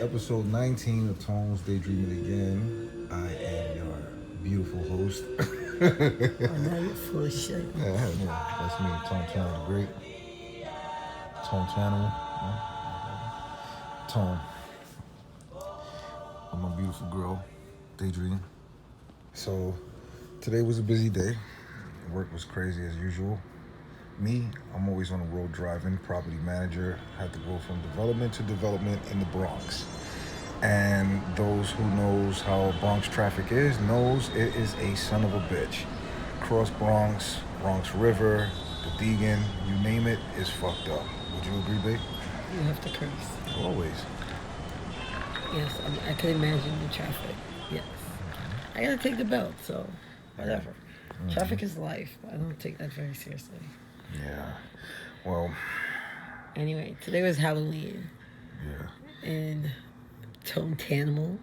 episode 19 of Tones Daydreaming Again. I am your beautiful host. Oh, now you're full of shit. Yeah, that's me, Tone Channel the Great. Tone Channel. Tone. I'm my beautiful girl, Daydream. So, today was a busy day. Work was crazy as usual. Me, I'm always on the road driving, property manager. Had to go from development to development in the Bronx. And those who knows how Bronx traffic is knows it is a son of a bitch. Cross Bronx, Bronx River, the Deegan, you name it, is fucked up. Would you agree, babe? You have to curse. Always. Yes, I can imagine the traffic. Yes. I gotta take the belt, so whatever. Traffic is life. I don't take that very seriously. Yeah. Well, Anyway, today was Halloween, yeah. and Tone Tanimal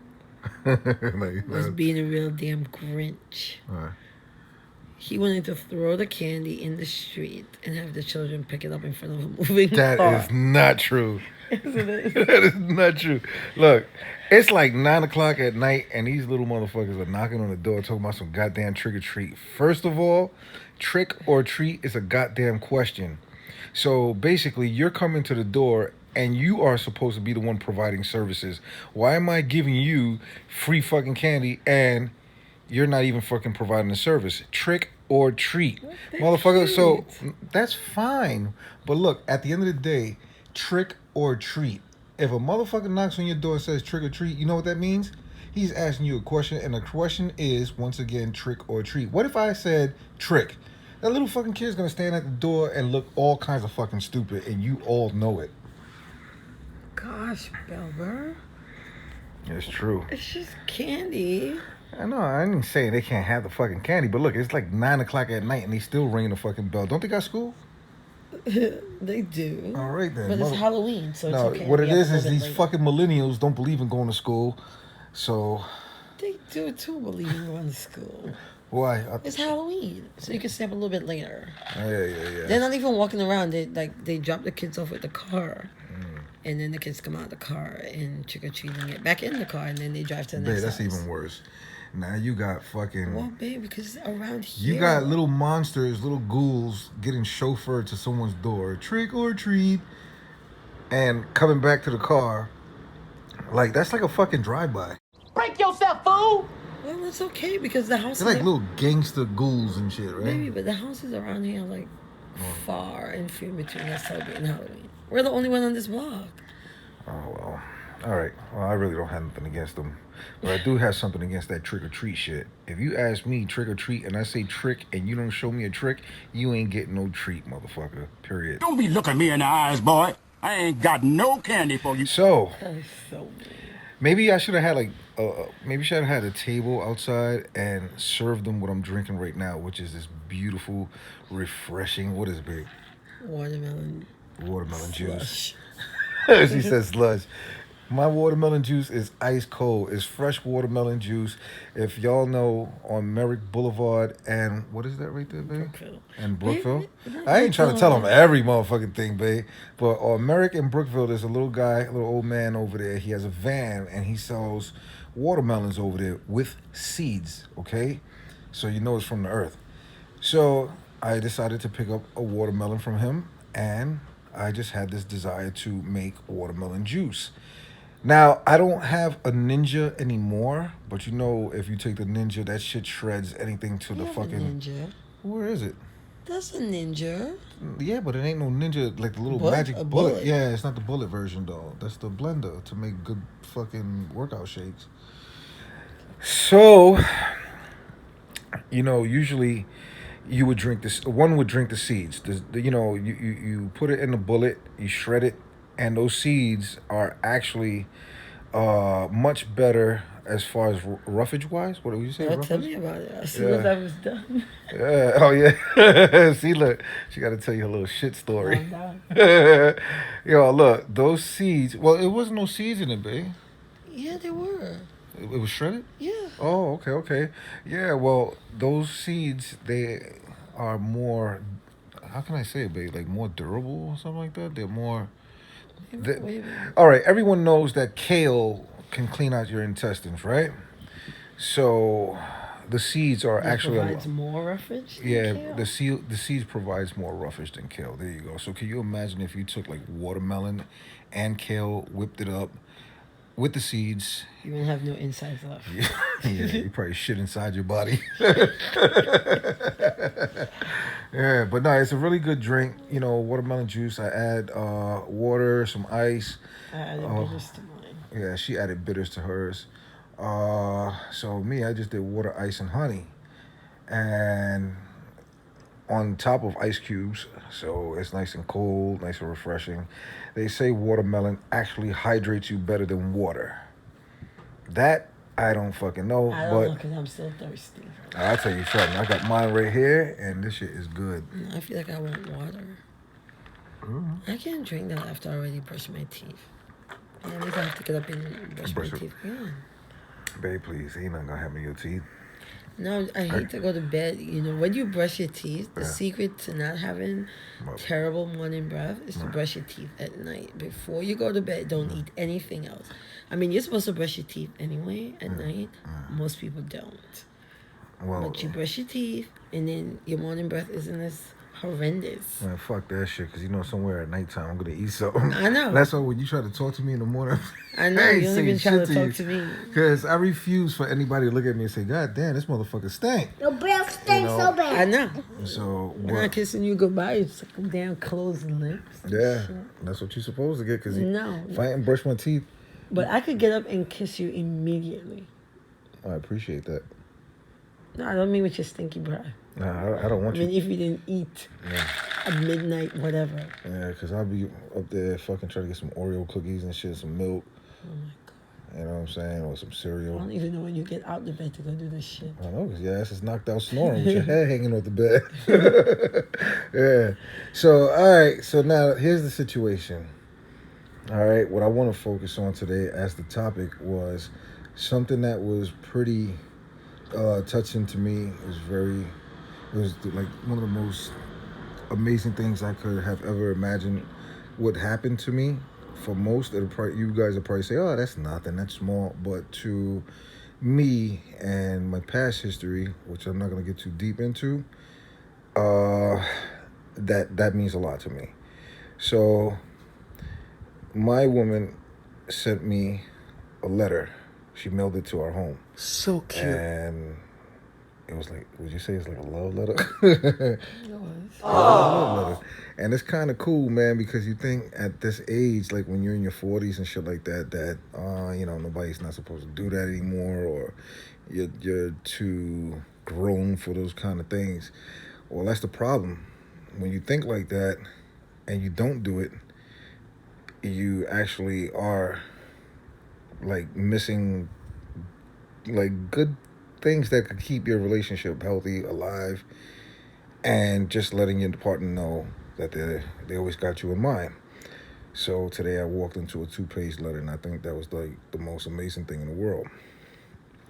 like, was being a real damn Grinch. Alright. He wanted to throw the candy in the street and have the children pick it up in front of a moving That car. is not true. Isn't it? That is not true. Look, it's like 9 o'clock at night, and these little motherfuckers are knocking on the door talking about some goddamn trick or treat. First of all, trick or treat is a goddamn question. So basically, you're coming to the door, and you are supposed to be the one providing services. Why am I giving you free fucking candy and you're not even fucking providing the service? Trick or treat, They're motherfucker. So cute. that's fine. But look, at the end of the day, trick or treat. If a motherfucker knocks on your door and says trick or treat, you know what that means? He's asking you a question, and the question is, once again, trick or treat. What if I said trick? That little fucking kid's gonna stand at the door and look all kinds of fucking stupid, and you all know it. Gosh, Belber. It's true. It's just candy. I know, I ain't saying they can't have the fucking candy, but look, it's like 9 o'clock at night and they still ringing the fucking bell. Don't they got school? They do. All right then. But it's Halloween, so No, it's okay. what to it be up a is little bit these later. fucking millennials don't believe in going to school. So, They do too, believe in going to school. why? It's Halloween, so you can stay up a little bit later. Yeah. They're not even walking around. They drop the kids off at the car, and then the kids come out of the car and trick or treat and get back in the car, and then they drive to the Babe, next that's house. even worse. Now you got fucking... Well, babe, because around here You got little monsters, little ghouls getting chauffeured to someone's door, trick or treat, and coming back to the car. Like, that's like a fucking drive-by. Break yourself, fool! Well, it's okay because the houses They're like are, little gangster ghouls and shit, right? baby, but the houses around here are like far and few between us celebrating Halloween. We're the only one on this block. Oh, well. All right. Well, I really don't have nothing against them. But I do have something against that trick-or-treat shit. If you ask me trick-or-treat and I say trick and you don't show me a trick, you ain't getting no treat, motherfucker. Period. Don't be looking me in the eyes, boy. I ain't got no candy for you. So, That is so mean. maybe I should have had maybe should have had a table outside and served them what I'm drinking right now, which is this beautiful, refreshing, what is it, babe? Watermelon Watermelon slush. She says slush. My watermelon juice is ice cold. It's fresh watermelon juice. If y'all know, on Merrick Boulevard and what is that right there, babe? Brookville. And Brookville. Babe, I ain't trying to tell them Brookville. every motherfucking thing, babe. But on Merrick and Brookville, there's a little guy, a little old man over there. He has a van and he sells watermelons over there with seeds. Okay, so you know it's from the earth. So I decided to pick up a watermelon from him, and I just had this desire to make watermelon juice. Now, I don't have a Ninja anymore, but you know, if you take the Ninja, that shit shreds anything to the You have a fucking... ninja. Where is it? That's a ninja. Yeah, but it ain't no Ninja, like the little Bullet? magic A bullet. bullet. Yeah, it's not the bullet version, though. That's the blender to make good fucking workout shakes. So, you know, usually you would drink this. One would drink the seeds. You put it in the bullet, you shred it, and those seeds are actually much better as far as roughage wise. What do you say? Don't tell Roughage? me about it. As soon as I was done. Yeah. Oh yeah. See, look, she got to tell you a little shit story. I'm done. Yo, look, those seeds. Well, it wasn't no seeds in it, babe. Yeah, they were. It was shredded. Yeah. Oh, okay. Yeah, well, those seeds, they are more, how can I say it, babe? Like more durable or something like that? They're more, Wait. All right, everyone knows that kale can clean out your intestines, right? So the seeds are This actually provides more roughage than yeah, kale? the seeds provides more roughage than kale. There you go. So can you imagine if you took like watermelon and kale, whipped it up with the seeds? You won't have no insides left. Yeah, you probably shit inside your body. Yeah, but no, it's a really good drink. You know, watermelon juice. I add water, some ice. I added Oh, bitters to mine. yeah, she added bitters to hers. So me, I just did water, ice, and honey, and on top of ice cubes, so it's nice and cold, nice and refreshing. They say watermelon actually hydrates you better than water. That I don't fucking know, I don't know but because I'm still thirsty. I'll tell you something. I got mine right here, and this shit is good. I feel like I want water. I can't drink that after I already brushed my teeth. And at least I have to get up and brush my Brush it. teeth again. Babe, please, ain't nothing gonna happen to your teeth. No, I hate to go to bed. You know, when you brush your teeth, the Yeah. secret to not having Well, terrible morning breath is to brush your teeth at night. Before you go to bed, don't eat anything else. I mean, you're supposed to brush your teeth anyway at night. Most people don't. well, But you brush your teeth, and then your morning breath isn't as horrendous. man, fuck that shit, because you know somewhere at nighttime I'm gonna eat something. I know. That's why when you try to talk to me in the morning, I know, you don't even try to talk to me. Because I refuse for anybody to look at me and say, God damn, this motherfucker stink. Your breath stinks You know, so bad. I know. So, I'm not what? kissing you goodbye. It's like damn closed lips. Yeah, that's what you're supposed to get, because No. if I ain't brush my teeth, But I could get up and kiss you immediately. I appreciate that. No, I don't mean with your stinky breath. Nah, I don't I want mean you. if you didn't eat Yeah. at midnight, whatever. Yeah, because I'll be up there fucking trying to get some Oreo cookies and shit, some milk, Oh my god. you know what I'm saying, or some I cereal. don't even know when you get out the bed to go do this shit. I know, because your ass is knocked out snoring with your head hanging off the bed. Yeah. So, all right. So now here's the situation. All right. What I want to focus on today as the topic was something that was pretty touching to me. It was like one of the most amazing things I could have ever imagined would happen to me. For most of the you guys will probably say, "Oh, that's nothing, that's small," but to me and my past history, which I'm not gonna get too deep into, that means a lot to me. So, my woman sent me a letter. She mailed it to our home, So cute. and it was like, would you say it's like a love letter? It was. Love letter. And it's kind of cool, man, because you think at this age, like when you're in your 40s and shit like that, you know, nobody's not supposed to do that anymore, or you're too grown for those kind of things. Well, that's the problem. When you think like that and you don't do it, you actually are like missing like good things that could keep your relationship healthy, alive, and just letting your partner know that they always got you in mind. So today I walked into a 2-page letter, and I think that was like the most amazing thing in the world.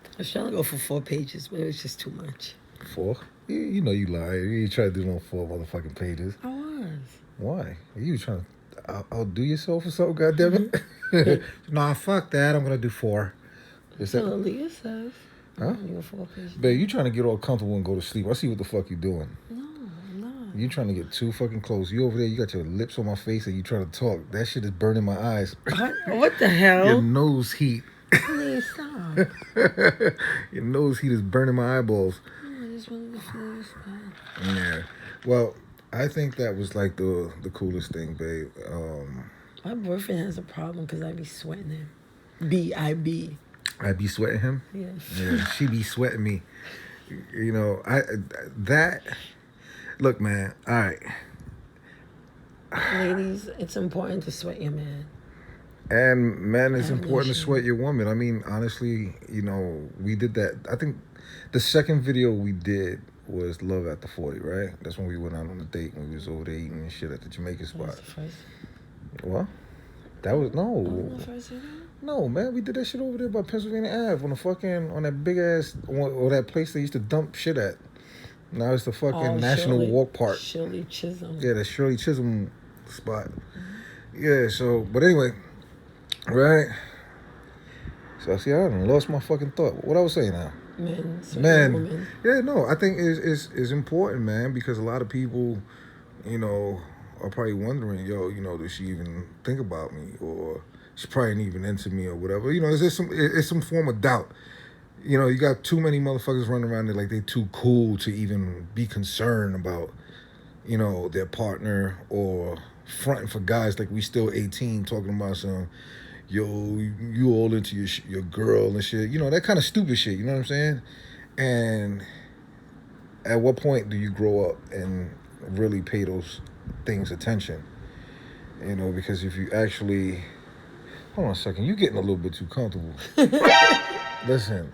I was trying to go for 4 pages, but it was just too much. 4? You know you lie. You try to do no 4 motherfucking pages. I was. Why? You trying to outdo yourself or something? Goddammit. Nah, fuck that. I'm gonna do 4. Is So that? Leah says. Huh? You go 4 pages. Babe, you trying to get all comfortable and go to sleep. I see what the fuck you doing. No, I'm not. You trying to get too fucking close. You over there, you got your lips on my face and you trying to talk. That shit is burning my eyes. What the hell? Your nose heat. Please stop. Your nose heat is burning my eyeballs. I just wanted to feel this bad. Yeah. Well, I think that was like the coolest thing, babe. My boyfriend has a problem because I be sweating him. B.I.B. I be sweating him. Yes. Yeah, she be sweating me. You know, that. Look, man. All right. Ladies, it's important to sweat your man. And man, it's I have no important to shame. sweat your woman. I mean, honestly, you know, we did that. I think the second video we did was Love After 40, right? That's when we went out on a date when we was over there eating and shit at the Jamaican That was spot. the first. What? That was Wasn't the first video? no, man. We did that shit over there by Pennsylvania Ave on that big ass or that place they used to dump shit at. Now it's the fucking National Shirley- Walk Park. Shirley Chisholm. Yeah, the Shirley Chisholm spot. Yeah. So, but anyway, right. So I see, I done lost my fucking thought. What I was saying now, Men, certain man. women. Yeah, no, I think is important, man, because a lot of people, you know, are probably wondering, yo, does she even think about me, or she probably ain't even into me, or whatever. Is there it's some form of doubt. You got too many motherfuckers running around there like they too cool to even be concerned about, their partner, or fronting for guys like we still 18 talking about some, yo, you all into your girl and shit. That kind of stupid shit. You know what I'm saying? And at what point do you grow up and really pay those things attention? Because if you actually, hold on a second, you're getting a little bit too comfortable. Listen,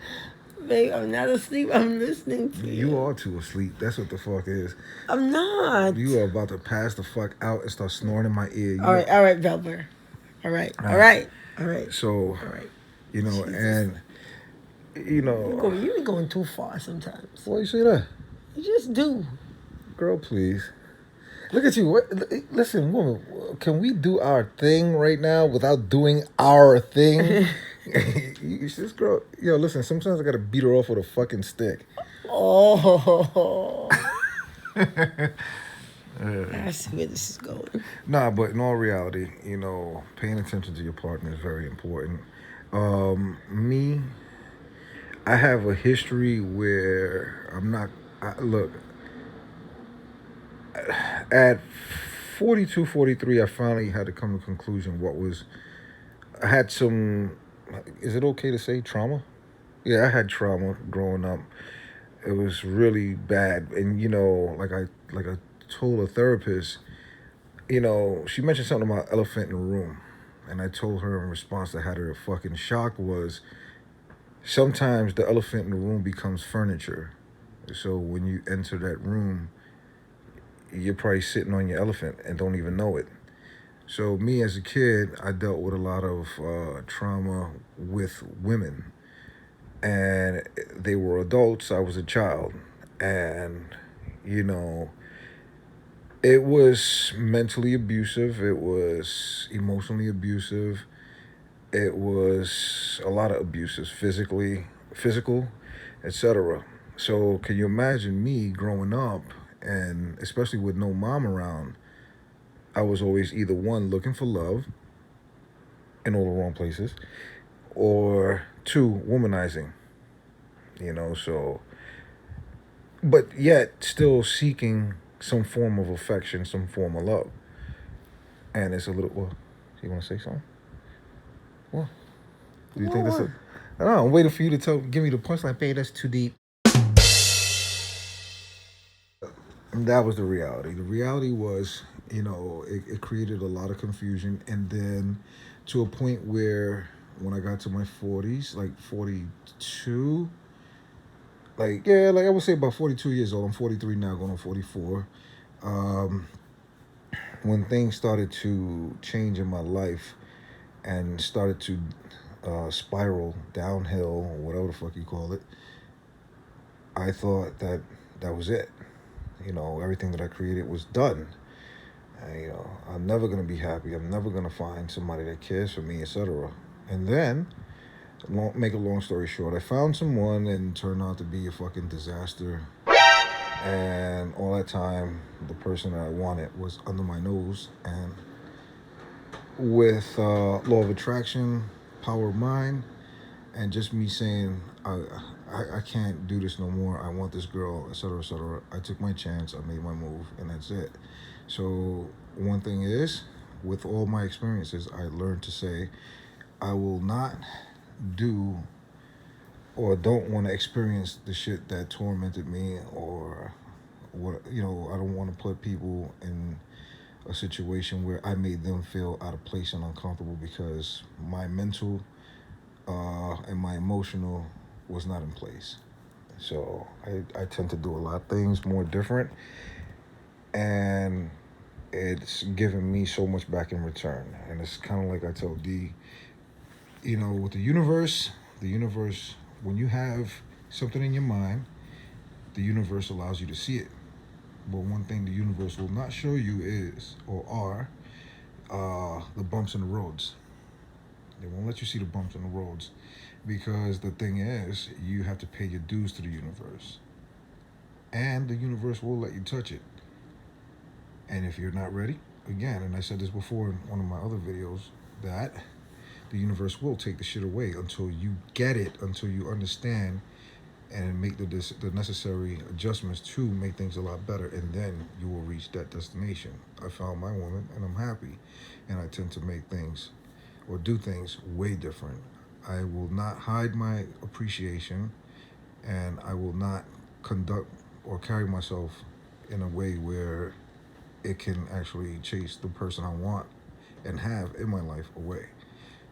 Babe, I'm not asleep. I'm listening to you. you are too asleep. That's what the fuck is. I'm not. You are about to pass the fuck out and start snoring in my ear. All right, Velber. All right. So, All right. Jesus. and you know, You be going too far sometimes. why you say that, You just do. girl? Please. Look at you. Listen, woman, can we do our thing right now without doing our thing? This girl, yo, listen, sometimes I gotta beat her off with a fucking stick. Oh. I see where this is going. Nah, but in all reality, paying attention to your partner is very important. Me, I have a history where I'm not, look, at 42, 43, I finally had to come to the conclusion I had some, is it okay to say trauma? Yeah, I had trauma growing up. It was really bad. And, like I told a therapist, she mentioned something about elephant in the room. And I told her in response that had her fucking shocked was sometimes the elephant in the room becomes furniture. So when you enter that room, you're probably sitting on your elephant and don't even know it. So me as a kid, I dealt with a lot of trauma with women, and they were adults. I was a child, and you know, it was mentally abusive. It was emotionally abusive. It was a lot of abuses, physical, etc. So can you imagine me growing up, and especially with no mom around? I was always either one looking for love in all the wrong places, or two womanizing. So but yet still seeking some form of affection, some form of love. And it's a little. Well, you want to say something? What? Do you think that's a? I don't know. I'm waiting for you to give me the punchline. Babe, that's too deep. And that was the reality. The reality was, it created a lot of confusion, and then to a point where when I got to my 40s, like 42, like I would say about 42 years old. I'm 43 now, going on 44. Um, when things started to change in my life and started to spiral downhill, whatever the fuck you call it, I thought that was it. Everything that I created was done. And, I'm never gonna be happy. I'm never gonna find somebody that cares for me, etc. And then, make a long story short, I found someone and turned out to be a fucking disaster. And all that time, the person that I wanted was under my nose. And with law of attraction, power of mind, and just me saying, I can't do this no more. I want this girl, etc., etc. I took my chance. I made my move, and that's it. So one thing is, with all my experiences, I learned to say, I will not do or don't want to experience the shit that tormented me, or what. I don't want to put people in a situation where I made them feel out of place and uncomfortable because my mental and my emotional was not in place. So I tend to do a lot of things more different, and it's given me so much back in return. And it's kind of like I told D, with the universe, when you have something in your mind, the universe allows you to see it. But one thing the universe will not show you is, or are, the bumps in the roads. They won't let you see the bumps in the roads because the thing is, you have to pay your dues to the universe, and the universe will let you touch it. And if you're not ready, again, and I said this before in one of my other videos, that the universe will take the shit away until you get it, until you understand and make the necessary adjustments to make things a lot better, and then you will reach that destination. I found my woman, and I'm happy, and I tend to make things or do things way different. I will not hide my appreciation, and I will not conduct or carry myself in a way where it can actually chase the person I want and have in my life away.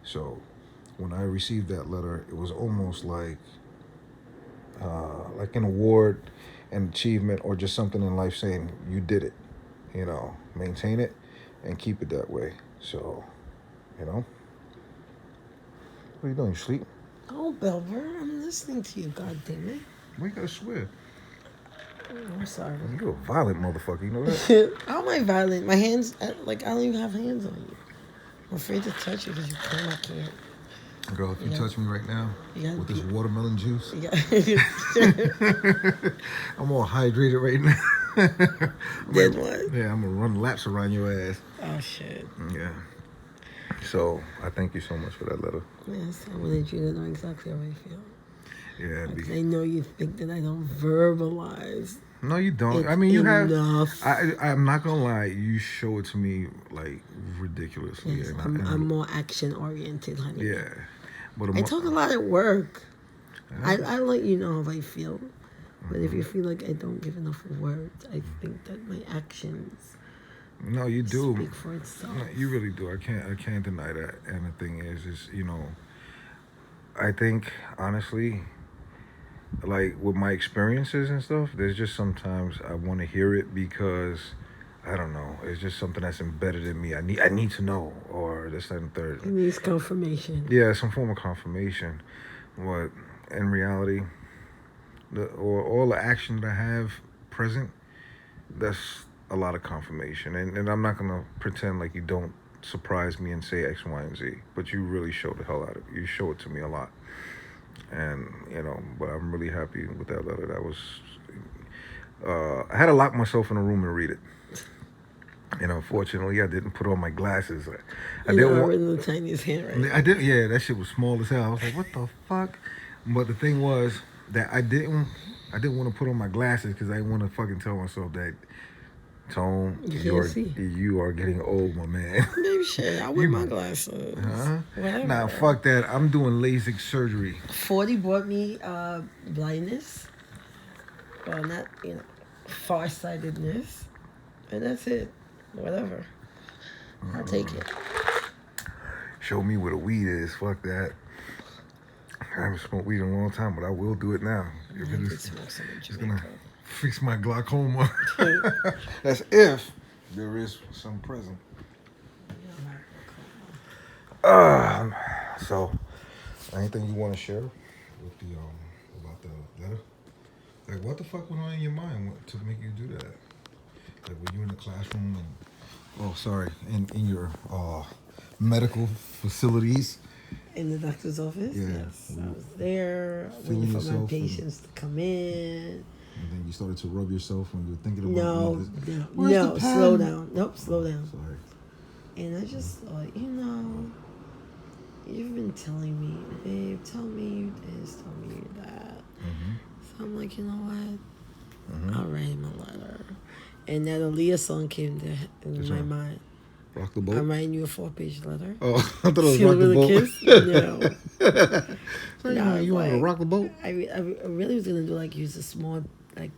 So when I received that letter, it was almost like an award, an achievement, or just something in life saying you did it. Maintain it and keep it that way. So, what are you doing? You sleep? Oh, Belver, I'm listening to you. God damn it. Why you gotta swear? Oh, I'm sorry. You're a violent motherfucker. You know that? How am I violent? My hands, I don't even have hands on you. I'm afraid to touch you because you come. I can't. Girl, if you touch me right now with this watermelon juice, I'm all hydrated right now. Then what? Yeah, I'm gonna run laps around your ass. Oh, shit. Yeah. So I thank you so much for that letter. Yes, I wanted you to know exactly how I feel. Yeah. I know you think that I don't verbalize. No, you don't. I mean, you have. I'm not gonna lie. You show it to me like ridiculously. Yes, I'm more action oriented, honey. Yeah, but I talk a lot at work. I let you know how I feel, but if you feel like I don't give enough words, I think that my actions. No, you do. Speak for itself. No, you really do. I can't deny that. And the thing is I think honestly, like with my experiences and stuff, there's just sometimes I want to hear it because I don't know. It's just something that's embedded in me. I need to know, or this, that, and third. It needs confirmation. Yeah, some form of confirmation. But in reality, all the action that I have present, that's a lot of confirmation. And I'm not gonna pretend like you don't surprise me and say X, Y, and Z. But you really show the hell out of it. You show it to me a lot. And but I'm really happy with that letter. That was I had to lock myself in a room and read it. And unfortunately, I didn't put on my glasses. I didn't want in the tiniest handwriting. I didn't. Yeah, that shit was small as hell. I was like, what the fuck? But the thing was that I didn't want to put on my glasses because I didn't want to fucking tell myself that, Tone, you are getting old, my man. Maybe shit. I wear my glasses. Whatever. Nah, fuck that. I'm doing LASIK surgery. 40 brought me blindness. Well, not, farsightedness. And that's it. Whatever. I'll take it. Show me where the weed is. Fuck that. I haven't smoked weed in a long time, but I will do it now. It's gonna fix my glaucoma. That's if there is some present. So, anything you want to share with the about the letter? Like, what the fuck went on in your mind to make you do that? Like, when you in the classroom and, in your medical facilities. In the doctor's office? Yeah. Yes. I was there waiting for my patients to come in. And then you started to rub yourself when you were thinking about No, slow down. Nope, slow down. Sorry. And I just thought, you've been telling me, babe, tell me you this, tell me you that. Mm-hmm. So I'm like, you know what? I'll write him a letter. And that Aaliyah song came in my mind. Rock the Boat? I'm writing you a 4-page letter. Oh, I thought it was Rock the Boat. No. You want to rock the boat? I really was going to use a small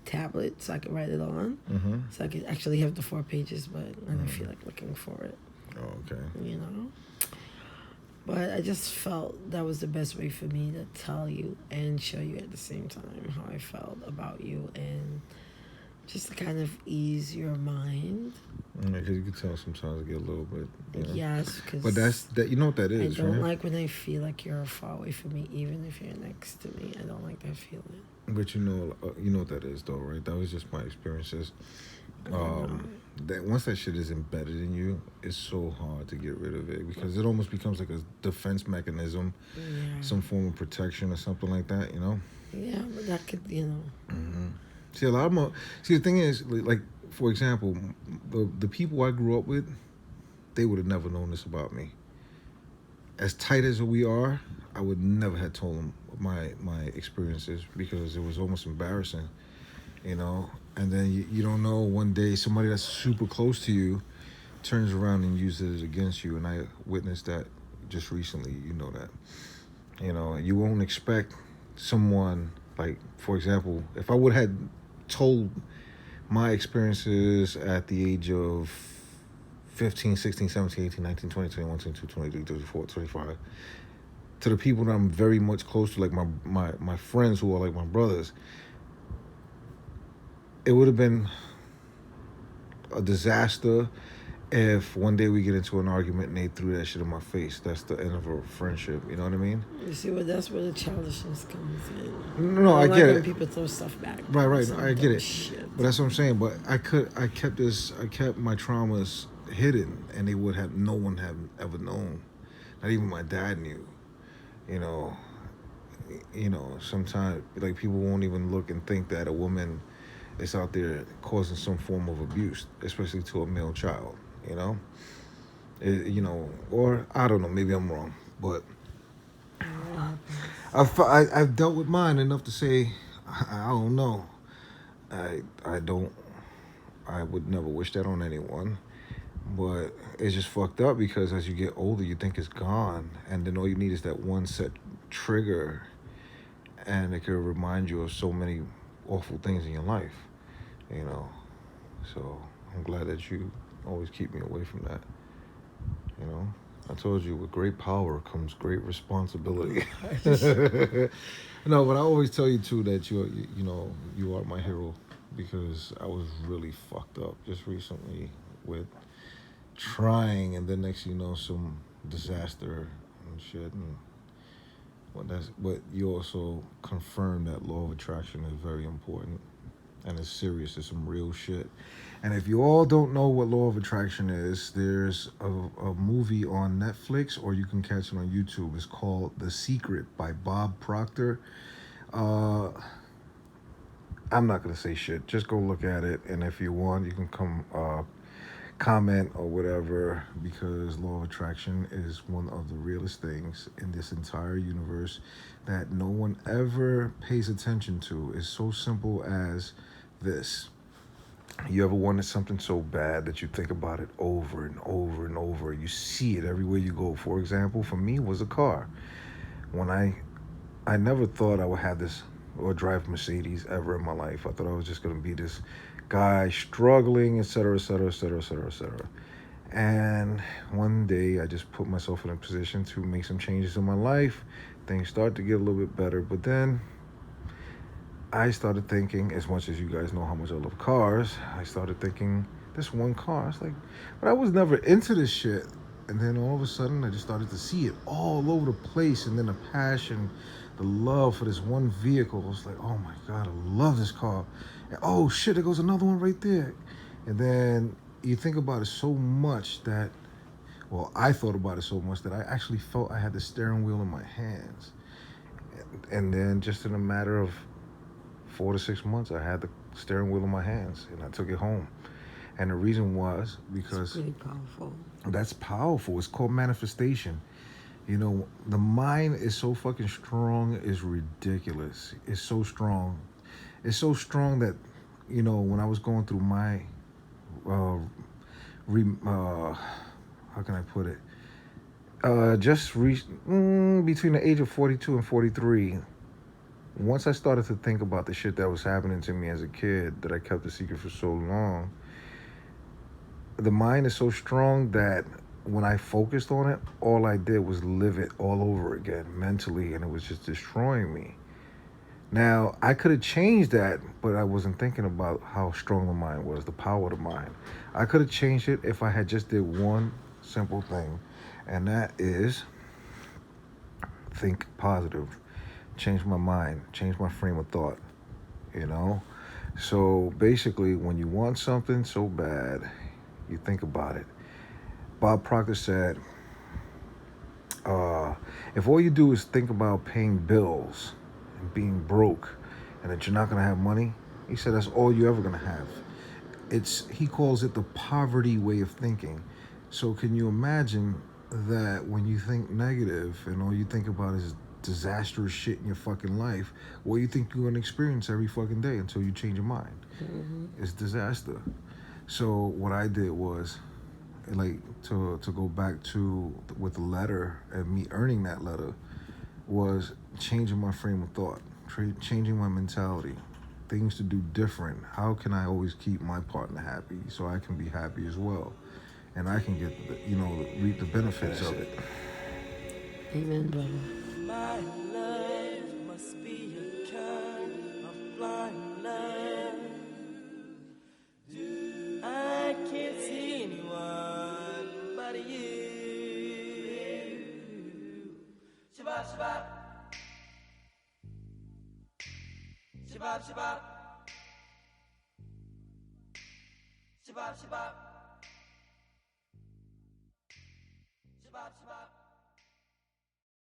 tablet so I could write it on. Mm-hmm. So I could actually have the 4 pages, but I didn't feel like looking for it. Oh, okay. But I just felt that was the best way for me to tell you and show you at the same time how I felt about you, and just to kind of ease your mind. Because you can tell sometimes I get a little bit. Yes, because. But that. You know what that is, I don't right? like when I feel like you're far away from me, even if you're next to me. I don't like that feeling. But you know what that is, though, right? That was just my experiences. that once that shit is embedded in you, it's so hard to get rid of it because it almost becomes like a defense mechanism, Yeah. some form of protection or something like that. You know. Yeah, but that could, See, a lot of see, the thing is, like for example, the people I grew up with, they would have never known this about me. As tight as we are, I would never have told them my experiences because it was almost embarrassing, you know. And then you don't know, one day somebody that's super close to you turns around and uses it against you. And I witnessed that just recently. You know that. You know, you won't expect someone, like, for example, if I would have told my experiences at the age of 15, 16, 17, 18, 19, 20, 21, 22, 23, 34, 25, to the people that I'm very much close to, like my friends who are like my brothers, it would have been a disaster if one day we get into an argument and they threw that shit in my face. That's the end of a friendship. You know what I mean? You see, well, that's where the childishness comes in. No, I I don't get like when it. people throw stuff back. Right. Some I get dumb it. shit. But that's what I'm saying. But I kept my traumas hidden, and they would have no one have ever known. Not even my dad knew. You know. Sometimes like people won't even look and think that a woman is out there causing some form of abuse, especially to a male child. You know. Or I don't know. Maybe I'm wrong, but I've dealt with mine enough to say I don't know. I don't. I would never wish that on anyone. But it's just fucked up because as you get older, you think it's gone, and then all you need is that one set trigger, and it could remind you of so many awful things in your life. You know. So I'm glad that you always keep me away from that. You know. I told you, with great power comes great responsibility. No, but I always tell you too that you are my hero because I was really fucked up just recently with trying, and then next thing you know, some disaster and shit. And but you also confirm that law of attraction is very important and it's serious. It's some real shit. And if you all don't know what law of attraction is, there's a movie on Netflix, or you can catch it on YouTube. It's called The Secret by Bob Proctor. Uh, I'm not gonna say shit. Just go look at it, and if you want, you can come comment or whatever, because law of attraction is one of the realest things in this entire universe that no one ever pays attention to. It's so simple as this. You ever wanted something so bad that you think about it over and over and over? You see it everywhere you go. For example, for me, it was a car. When I never thought I would have this or drive Mercedes ever in my life. I thought I was just gonna be this guy struggling, etc., etc., etc., etc., etc. And one day I just put myself in a position to make some changes in my life. Things start to get a little bit better, but then I started thinking, as much as you guys know how much I love cars, I started thinking, this one car. I was like, but I was never into this shit. And then all of a sudden, I just started to see it all over the place. And then the passion, the love for this one vehicle. I was like, oh my God, I love this car. And oh shit, there goes another one right there. And then you think about it so much that, well, I thought about it so much that I actually felt I had the steering wheel in my hands. And then just in a matter of 4 to 6 months, I had the steering wheel in my hands, and I took it home. And the reason was because It's pretty powerful. that's powerful. It's called manifestation. You know, the mind is so fucking strong, it's ridiculous. It's so strong. It's so strong that, when I was going through my, how can I put it? Between the age of 42 and 43, once I started to think about the shit that was happening to me as a kid that I kept a secret for so long, the mind is so strong that when I focused on it, all I did was live it all over again mentally, and it was just destroying me. Now, I could have changed that, but I wasn't thinking about how strong the mind was, the power of the mind. I could have changed it if I had just did one simple thing, and that is think positive. Change my mind, change my frame of thought. So basically, when you want something so bad, You think about it. Bob Proctor said, if all you do is think about paying bills and being broke and that you're not going to have money, he said that's all you're ever going to have. He calls it the poverty way of thinking. So can you imagine that when you think negative and all you think about is disastrous shit in your fucking life, what you think you're going to experience every fucking day until you change your mind? It's disaster. So what I did was, like, to go back to with the letter and me earning that letter, was changing my frame of thought, changing my mentality, things to do different. How can I always keep my partner happy so I can be happy as well, and I can get reap the benefits of it. Amen, brother. My love must be a kind of blind love. I can't see anyone but you. Shabbat, shabbat. Shabbat, shabbat. Shabbat, shabbat. Shabbat, shabbat.